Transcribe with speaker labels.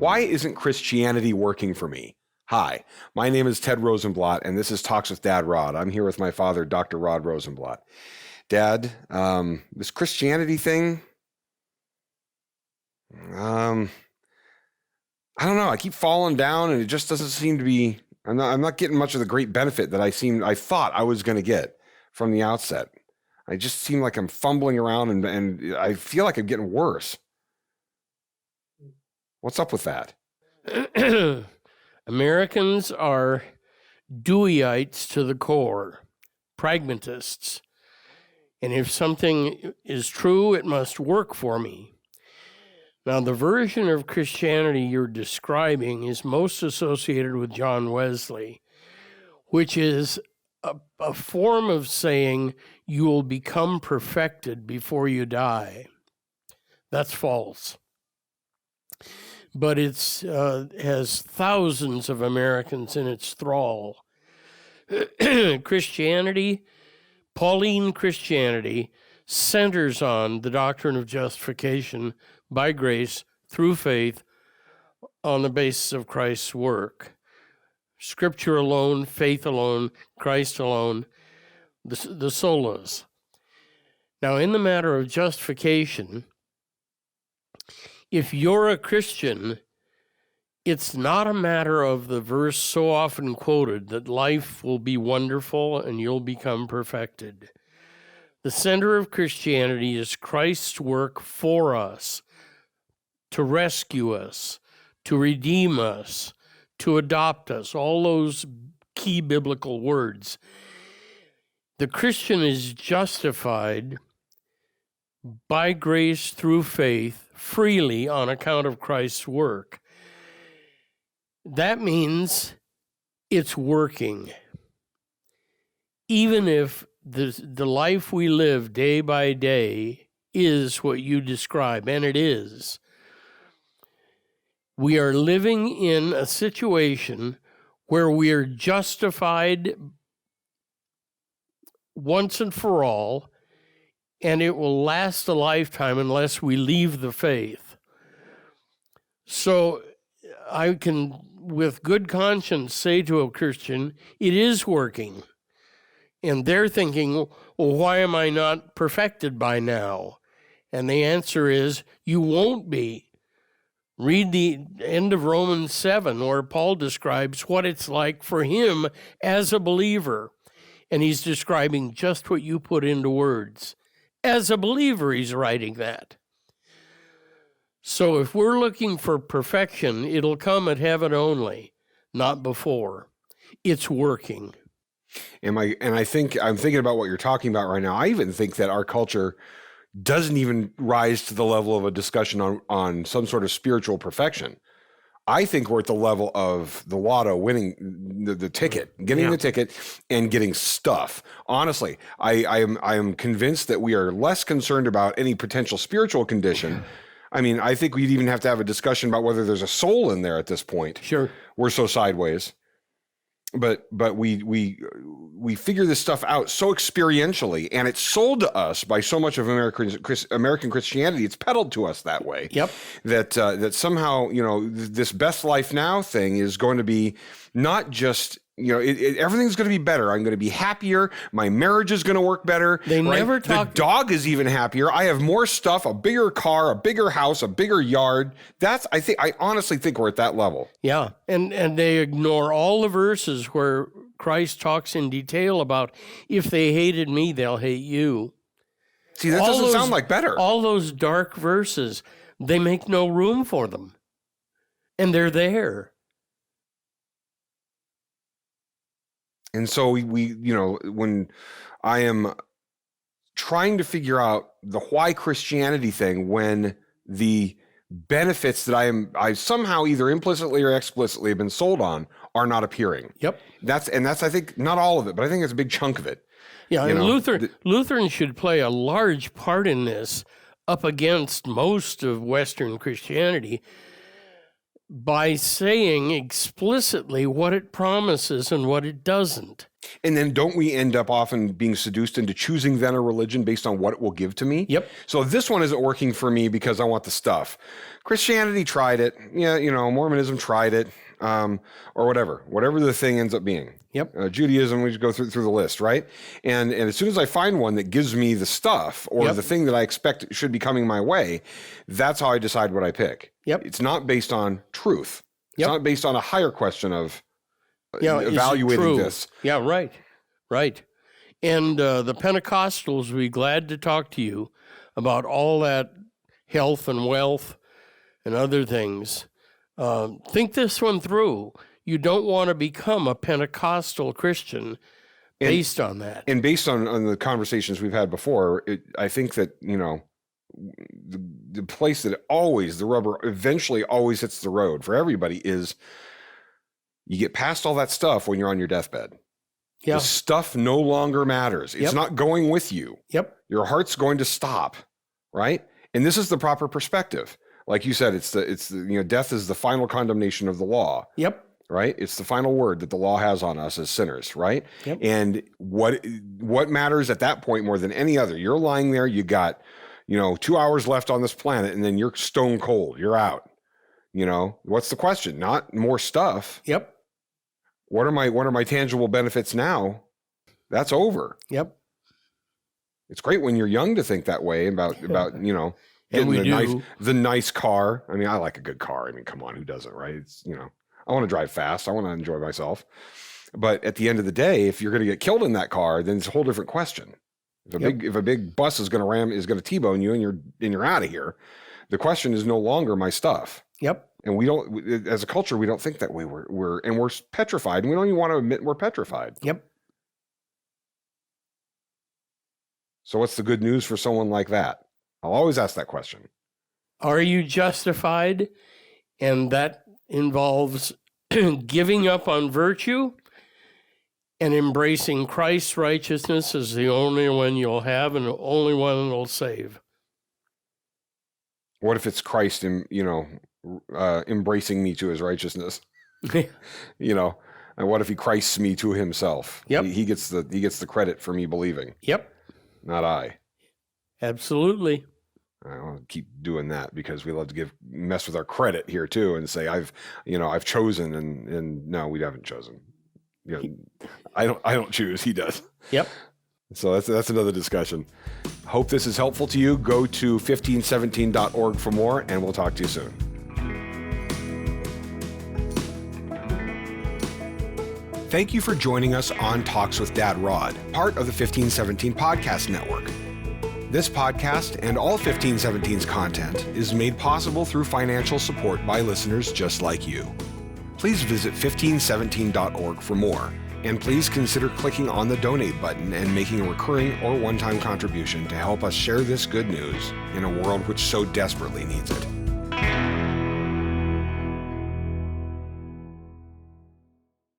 Speaker 1: Why isn't Christianity working for me? Hi, my name is Ted Rosenblatt, and this is Talks with Dad Rod. I'm here with my father, Dr. Rod Rosenblatt. Dad, this Christianity thing, I don't know. I keep falling down, and it just doesn't seem to be. I'm not getting much of the great benefit that I thought I was going to get from the outset. I just seem like I'm fumbling around, and I feel like I'm getting worse. What's up with that?
Speaker 2: Americans are Deweyites to the core, pragmatists. And if something is true, it must work for me. Now, the version of Christianity you're describing is most associated with John Wesley, which is a form of saying you will become perfected before you die. That's false. But it has thousands of Americans in its thrall. Christianity, Pauline Christianity, centers on the doctrine of justification by grace through faith on the basis of Christ's work. Scripture alone, faith alone, Christ alone, the solas. Now, in the matter of justification, if you're a Christian, it's not a matter of the verse so often quoted that life will be wonderful and you'll become perfected. The center of Christianity is Christ's work for us, to rescue us, to redeem us, to adopt us, all those key biblical words. The Christian is justified by grace through faith freely on account of Christ's work. That means it's working. Even if the life we live day by day is what you describe, and it is, we are living in a situation where we are justified once and for all, and it will last a lifetime unless we leave the faith. So I can, with good conscience, say to a Christian, it is working. And they're thinking, well, why am I not perfected by now? And the answer is, you won't be. Read the end of Romans 7, where Paul describes what it's like for him as a believer. And he's describing just what you put into words. As a believer, he's writing that. So if we're looking for perfection, it'll come at heaven only, not before. It's working.
Speaker 1: I'm thinking about what you're talking about right now. I even think that our culture doesn't even rise to the level of a discussion on some sort of spiritual perfection. I think we're at the level of the lotto winning the ticket, getting the ticket and getting stuff. Honestly, I am convinced that we are less concerned about any potential spiritual condition. I mean, I think we'd even have to have a discussion about whether there's a soul in there at this point.
Speaker 2: Sure.
Speaker 1: We're so sideways. But we figure this stuff out so experientially, and it's sold to us by so much of American Christianity. It's peddled to us that way.
Speaker 2: Yep.
Speaker 1: That somehow, this best life now thing is going to be not just, everything's going to be better. I'm going to be happier. My marriage is going to work better.
Speaker 2: They never talk.
Speaker 1: The dog is even happier. I have more stuff, a bigger car, a bigger house, a bigger yard. I honestly think we're at that level.
Speaker 2: Yeah. And they ignore all the verses where Christ talks in detail about if they hated me, they'll hate you.
Speaker 1: See, that doesn't sound like better.
Speaker 2: All those dark verses, they make no room for them. And they're there.
Speaker 1: And so we when I am trying to figure out the why Christianity thing, when the benefits that I somehow either implicitly or explicitly have been sold on are not appearing.
Speaker 2: Yep.
Speaker 1: That's I think not all of it, but I think it's a big chunk of it.
Speaker 2: Yeah, and Lutherans should play a large part in this up against most of Western Christianity by saying explicitly what it promises and what it doesn't.
Speaker 1: And then don't we end up often being seduced into choosing then a religion based on what it will give to me?
Speaker 2: Yep.
Speaker 1: So this one isn't working for me because I want the stuff. Christianity tried it. Yeah, Mormonism tried it. Or whatever the thing ends up being.
Speaker 2: Yep.
Speaker 1: Judaism, we just go through the list, right? And as soon as I find one that gives me the stuff or the thing that I expect should be coming my way, that's how I decide what I pick.
Speaker 2: Yep.
Speaker 1: It's not based on truth. It's not based on a higher question of evaluating this.
Speaker 2: Yeah, right. And the Pentecostals will be glad to talk to you about all that health and wealth and other things. Think this one through. You don't want to become a Pentecostal Christian based on that.
Speaker 1: And based on the conversations we've had before, I think that, the place that the rubber eventually always hits the road for everybody is you get past all that stuff when you're on your deathbed.
Speaker 2: Yeah.
Speaker 1: The stuff no longer matters. It's not going with you.
Speaker 2: Yep.
Speaker 1: Your heart's going to stop, right? And this is the proper perspective. Like you said, death is the final condemnation of the law.
Speaker 2: Yep.
Speaker 1: Right? It's the final word that the law has on us as sinners, right?
Speaker 2: Yep.
Speaker 1: And what matters at that point more than any other? You're lying there, you got, 2 hours left on this planet, and then you're stone cold. You're out. What's the question? Not more stuff.
Speaker 2: Yep.
Speaker 1: What are my tangible benefits now? That's over.
Speaker 2: Yep.
Speaker 1: It's great when you're young to think that way about
Speaker 2: And we do.
Speaker 1: The nice car. I mean, I like a good car. I mean, come on, who doesn't, right? It's, I want to drive fast. I want to enjoy myself. But at the end of the day, if you're going to get killed in that car, then it's a whole different question. If a big bus is going to T-bone you and you're out of here, the question is no longer my stuff.
Speaker 2: Yep.
Speaker 1: And we don't, as a culture, we don't think that way. We're petrified, and we don't even want to admit we're petrified.
Speaker 2: Yep.
Speaker 1: So what's the good news for someone like that? I'll always ask that question.
Speaker 2: Are you justified? And that involves giving up on virtue and embracing Christ's righteousness as the only one you'll have and the only one that'll save.
Speaker 1: What if it's Christ, embracing me to his righteousness? And what if he Christs me to himself?
Speaker 2: Yep.
Speaker 1: He gets the credit for me believing.
Speaker 2: Yep.
Speaker 1: Not I.
Speaker 2: Absolutely.
Speaker 1: I want to keep doing that because we love to mess with our credit here too and say I've chosen and no, we haven't chosen. I don't choose. He does.
Speaker 2: Yep.
Speaker 1: So that's another discussion. Hope this is helpful to you. Go to 1517.org for more, and we'll talk to you soon. Thank you for joining us on Talks with Dad Rod, part of the 1517 Podcast Network. This podcast and all 1517's content is made possible through financial support by listeners just like you. Please visit 1517.org for more, and please consider clicking on the donate button and making a recurring or one-time contribution to help us share this good news in a world which so desperately needs it.